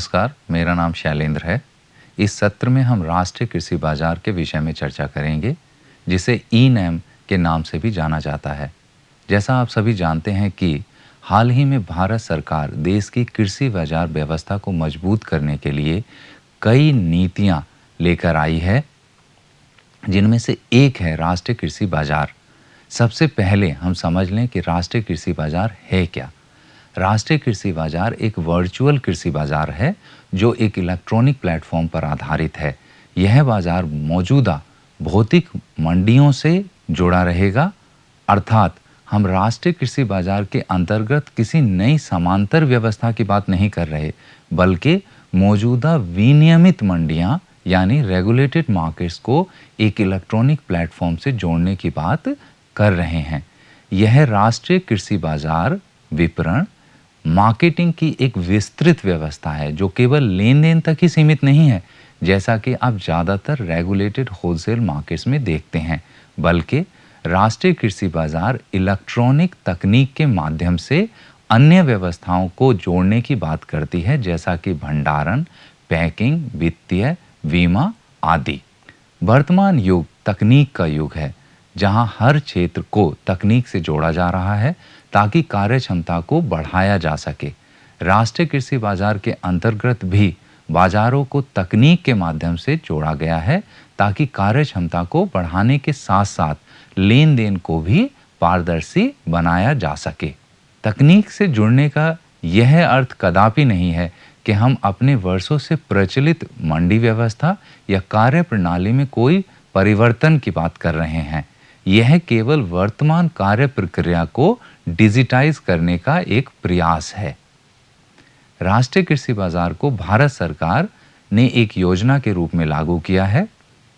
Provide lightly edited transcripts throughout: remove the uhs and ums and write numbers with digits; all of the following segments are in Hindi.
नमस्कार, मेरा नाम शैलेंद्र है। इस सत्र में हम राष्ट्रीय कृषि बाजार के विषय में चर्चा करेंगे, जिसे ई-नैम के नाम से भी जाना जाता है। जैसा आप सभी जानते हैं कि हाल ही में भारत सरकार देश की कृषि बाजार व्यवस्था को मजबूत करने के लिए कई नीतियां लेकर आई है, जिनमें से एक है राष्ट्रीय कृषि बाजार। सबसे पहले हम समझ लें कि राष्ट्रीय कृषि बाजार है क्या। राष्ट्रीय कृषि बाजार एक वर्चुअल कृषि बाजार है जो एक इलेक्ट्रॉनिक प्लेटफॉर्म पर आधारित है। यह बाजार मौजूदा भौतिक मंडियों से जुड़ा रहेगा, अर्थात हम राष्ट्रीय कृषि बाजार के अंतर्गत किसी नई समांतर व्यवस्था की बात नहीं कर रहे, बल्कि मौजूदा विनियमित मंडियां यानी रेगुलेटेड मार्केट्स को एक इलेक्ट्रॉनिक प्लेटफॉर्म से जोड़ने की बात कर रहे हैं। यह राष्ट्रीय कृषि बाजार विपणन मार्केटिंग की एक विस्तृत व्यवस्था है जो केवल लेन देन तक ही सीमित नहीं है, जैसा कि आप ज़्यादातर रेगुलेटेड होलसेल मार्केट्स में देखते हैं, बल्कि राष्ट्रीय कृषि बाजार इलेक्ट्रॉनिक तकनीक के माध्यम से अन्य व्यवस्थाओं को जोड़ने की बात करती है, जैसा कि भंडारण, पैकिंग, वित्तीय, बीमा आदि। वर्तमान युग तकनीक का युग है, जहां हर क्षेत्र को तकनीक से जोड़ा जा रहा है ताकि कार्य क्षमता को बढ़ाया जा सके। राष्ट्रीय कृषि बाजार के अंतर्गत भी बाजारों को तकनीक के माध्यम से जोड़ा गया है ताकि कार्य क्षमता को बढ़ाने के साथ साथ लेन देन को भी पारदर्शी बनाया जा सके। तकनीक से जुड़ने का यह अर्थ कदापि नहीं है कि हम अपने वर्षों से प्रचलित मंडी व्यवस्था या कार्य प्रणाली में कोई परिवर्तन की बात कर रहे हैं। यह केवल वर्तमान कार्य प्रक्रिया को डिजिटाइज करने का एक प्रयास है। राष्ट्रीय कृषि बाजार को भारत सरकार ने एक योजना के रूप में लागू किया है।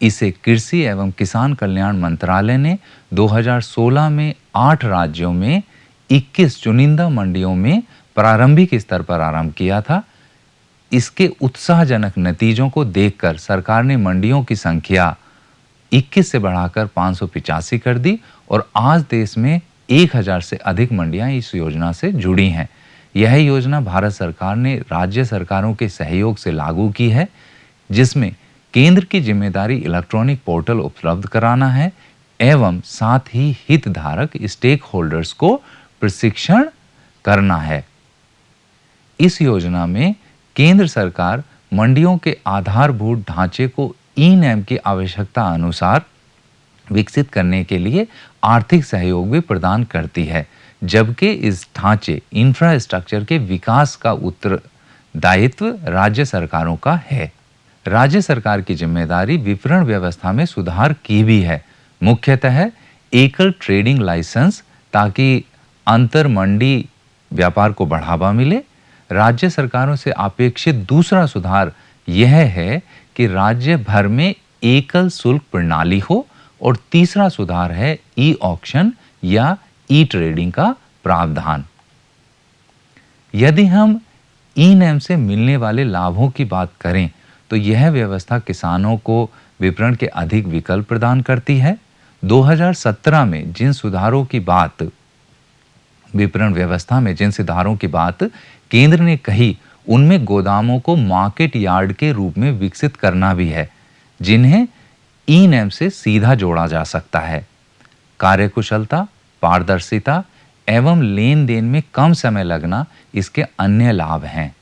इसे कृषि एवं किसान कल्याण मंत्रालय ने 2016 में 8 राज्यों में 21 चुनिंदा मंडियों में प्रारंभिक स्तर पर आरंभ किया था। इसके उत्साहजनक नतीजों को देखकर सरकार ने मंडियों की संख्या 21 से बढ़ाकर 585 कर दी और आज देश में 1000 से अधिक मंडियां इस योजना से जुड़ी हैं। यह योजना भारत सरकार ने राज्य सरकारों के सहयोग से लागू की है, जिसमें केंद्र की जिम्मेदारी इलेक्ट्रॉनिक पोर्टल उपलब्ध कराना है एवं साथ ही हितधारक स्टेक होल्डर्स को प्रशिक्षण करना है। इस योजना में केंद्र सरकार मंडियों के आधारभूत ढांचे को ई-नैम की आवश्यकता अनुसार विकसित करने के लिए आर्थिक सहयोग भी प्रदान करती है, जबकि इस ढांचे इंफ्रास्ट्रक्चर के विकास का उत्तरदायित्व राज्य सरकारों का है। राज्य सरकार की जिम्मेदारी विपणन व्यवस्था में सुधार की भी है, मुख्यतः एकल ट्रेडिंग लाइसेंस ताकि अंतर मंडी व्यापार को बढ़ावा मिले। राज्य सरकारों से अपेक्षित दूसरा सुधार यह है कि राज्य भर में एकल शुल्क प्रणाली हो और तीसरा सुधार है ई ऑक्शन या ई ट्रेडिंग का प्रावधान। यदि हम ई-नैम से मिलने वाले लाभों की बात करें तो यह व्यवस्था किसानों को विपणन के अधिक विकल्प प्रदान करती है। 2017 में जिन सुधारों की बात विपणन व्यवस्था में जिन सुधारों की बात केंद्र ने कही, उनमें गोदामों को मार्केट यार्ड के रूप में विकसित करना भी है, जिन्हें ई-नैम से सीधा जोड़ा जा सकता है। कार्यकुशलता, पारदर्शिता एवं लेन देन में कम समय लगना इसके अन्य लाभ हैं।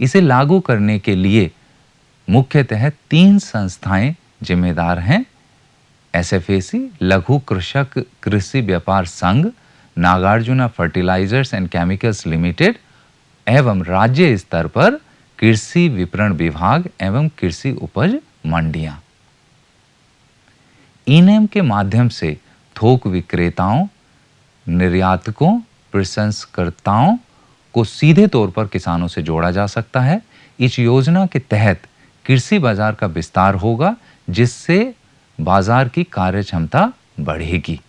इसे लागू करने के लिए मुख्यतः 3 संस्थाएं जिम्मेदार हैं: एसएफएसी, लघु कृषक कृषि व्यापार संघ, Nagarjuna Fertilizers and Chemicals Limited एवं राज्य स्तर पर कृषि विपणन विभाग एवं कृषि उपज मंडियां। ई-नैम के माध्यम से थोक विक्रेताओं, निर्यातकों, प्रसंस्कर्ताओं को सीधे तौर पर किसानों से जोड़ा जा सकता है। इस योजना के तहत कृषि बाजार का विस्तार होगा, जिससे बाजार की कार्य क्षमता बढ़ेगी।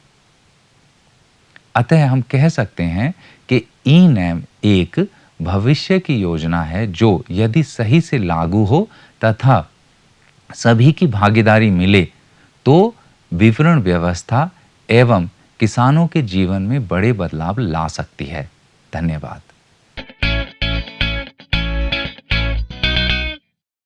अतः हम कह सकते हैं कि ई-नैम एक भविष्य की योजना है जो यदि सही से लागू हो तथा सभी की भागीदारी मिले तो विपणन व्यवस्था एवं किसानों के जीवन में बड़े बदलाव ला सकती है। धन्यवाद।